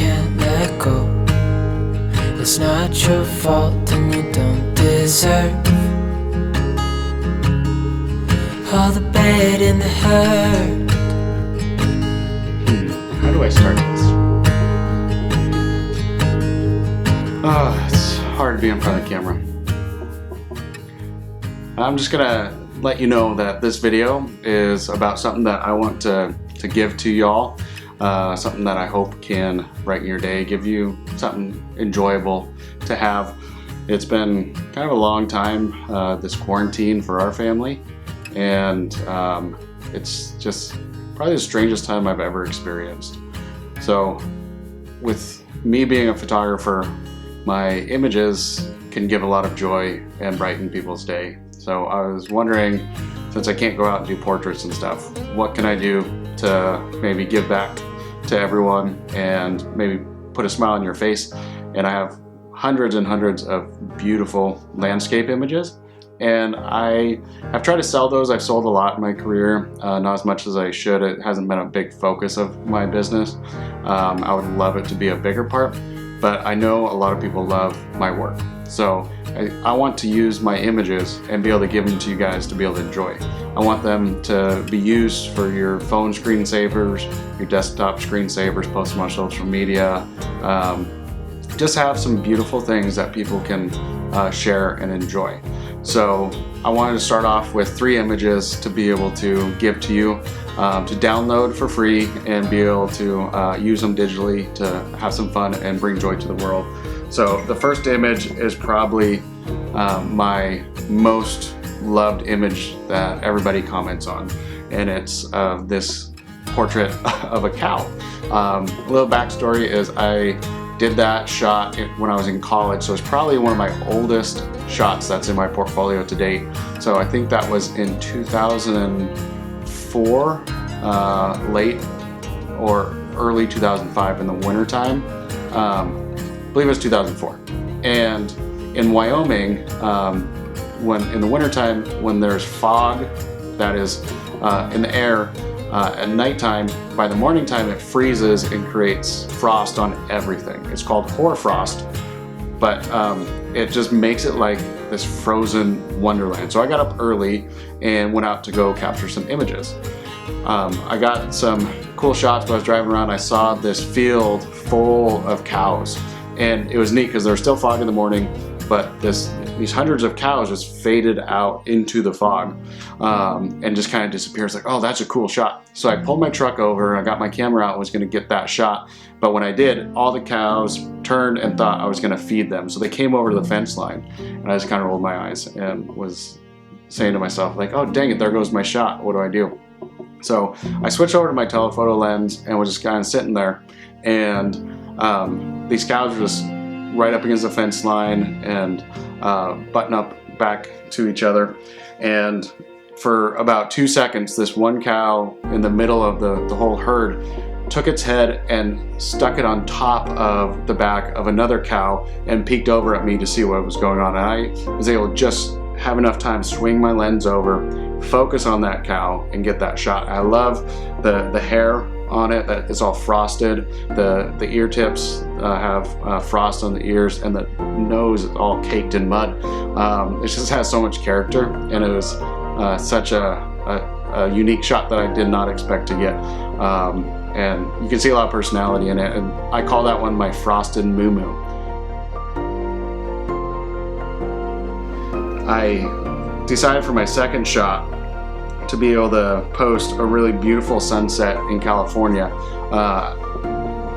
can't let go. It's not your fault and you don't deserve all the bad and the hurt. How do I start this? It's hard to be in front of the camera. I'm just gonna let you know that this video is about something that I want to give to y'all. Something that I hope can brighten your day, give you something enjoyable to have. It's been kind of a long time, this quarantine for our family, and it's just probably the strangest time I've ever experienced. So with me being a photographer, my images can give a lot of joy and brighten people's day. So I was wondering, since I can't go out and do portraits and stuff, what can I do to maybe give back to everyone and maybe put a smile on your face? And I have hundreds and hundreds of beautiful landscape images, and I have tried to sell those. I've sold a lot in my career, not as much as I should. It hasn't been a big focus of my business. I would love it to be a bigger part, but I know a lot of people love my work. So I want to use my images and be able to give them to you guys to be able to enjoy. I want them to be used for your phone screensavers, your desktop screensavers, post them on social media. Just have some beautiful things that people can share and enjoy. So I wanted to start off with 3 images to be able to give to you, to download for free and be able to use them digitally to have some fun and bring joy to the world. So the first image is probably my most loved image that everybody comments on, and it's this portrait of a cow. A little backstory is I did that shot when I was in college, so it's probably one of my oldest shots that's in my portfolio to date. So I think that was in 2004, late or early 2005 in the wintertime. I believe it was 2004. And in Wyoming, when in the wintertime, when there's fog that is in the air, at nighttime, by the morning time it freezes and creates frost on everything. It's called hoarfrost, but it just makes it like this frozen wonderland. So I got up early and went out to go capture some images. I got some cool shots, but I was driving around, I saw this field full of cows, and it was neat because there was still fog in the morning, but these hundreds of cows just faded out into the fog and just kind of disappeared. It's like, oh, that's a cool shot. So I pulled my truck over, I got my camera out and was gonna get that shot. But when I did, all the cows turned and thought I was gonna feed them. So they came over to the fence line, and I just kind of rolled my eyes and was saying to myself, like, oh, dang it, there goes my shot. What do I do? So I switched over to my telephoto lens and was just kind of sitting there, and these cows were just right up against the fence line and button up back to each other. And for about 2 seconds, this one cow in the middle of the whole herd took its head and stuck it on top of the back of another cow and peeked over at me to see what was going on. And I was able to just have enough time to swing my lens over, focus on that cow, and get that shot. I love the hair on it, that it's all frosted. The ear tips have frost on the ears, and the nose is all caked in mud. It just has so much character, and it was such a unique shot that I did not expect to get. And you can see a lot of personality in it, and I call that one my frosted moo-moo. I decided for my second shot to be able to post a really beautiful sunset in California.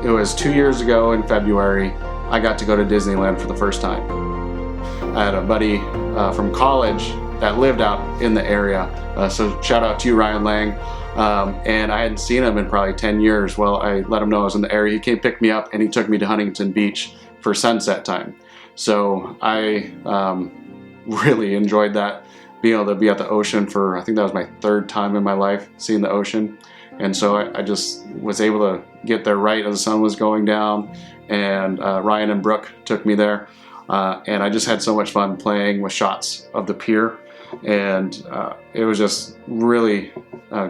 It was 2 years ago in February. I got to go to Disneyland for the first time. I had a buddy from college that lived out in the area, so shout out to you, Ryan Lang. And I hadn't seen him in probably 10 years. Well, I let him know I was in the area. He came pick me up and he took me to Huntington Beach for sunset time. So I really enjoyed that, being able to be at the ocean for, I think that was my 3rd time in my life seeing the ocean. And so I just was able to get there right as the sun was going down, and Ryan and Brooke took me there. And I just had so much fun playing with shots of the pier. and it was just really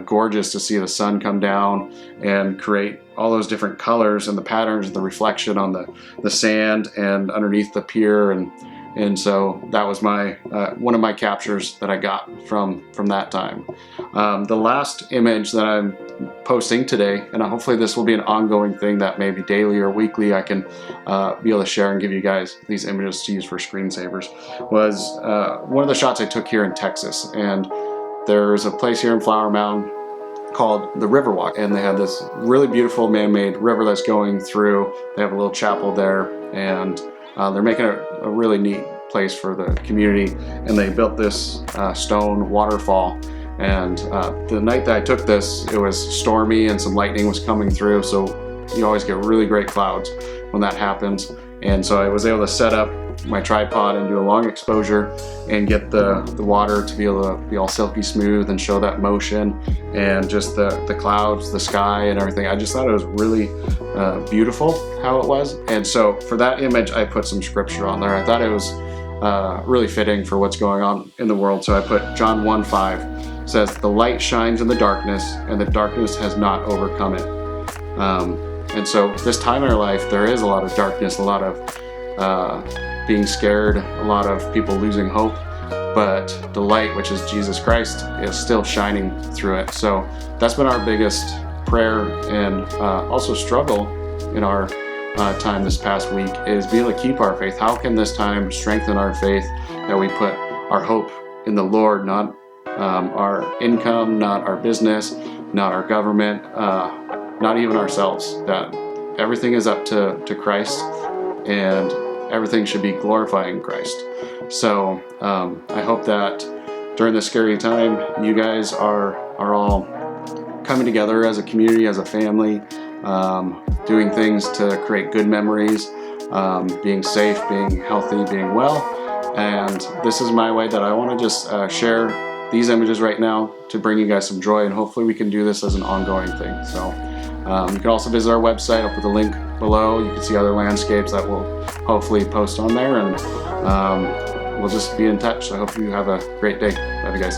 gorgeous to see the sun come down and create all those different colors and the patterns, the reflection on the sand and underneath the pier, and so that was my one of my captures that I got from that time. The last image that I'm posting today, and hopefully this will be an ongoing thing that maybe daily or weekly I can be able to share and give you guys these images to use for screensavers, was one of the shots I took here in Texas. And there's a place here in Flower Mound called the Riverwalk, and they have this really beautiful man-made river that's going through. They have a little chapel there, and they're making a really neat place for the community, and they built this stone waterfall. And the night that I took this, it was stormy and some lightning was coming through, so you always get really great clouds when that happens. And so I was able to set up my tripod and do a long exposure and get the water to be able to be all silky smooth and show that motion, and just the clouds, the sky and everything. I just thought it was really beautiful how it was. And so for that image, I put some scripture on there. I thought it was really fitting for what's going on in the world. So I put John 1:5 says, "The light shines in the darkness, and the darkness has not overcome it." And so this time in our life, there is a lot of darkness, a lot of being scared, a lot of people losing hope, but the light, which is Jesus Christ, is still shining through it. So that's been our biggest prayer and also struggle in our time this past week, is be able to keep our faith. How can this time strengthen our faith, that we put our hope in the Lord, not our income, not our business, not our government, not even ourselves, that everything is up to Christ, and everything should be glorifying Christ. So I hope that during this scary time, you guys are all coming together as a community, as a family, doing things to create good memories, being safe, being healthy, being well. And this is my way that I want to just share these images right now to bring you guys some joy, and hopefully we can do this as an ongoing thing. So you can also visit our website. I'll put the link below. You can see other landscapes that we'll hopefully post on there, and we'll just be in touch. So I hope you have a great day. Love you guys.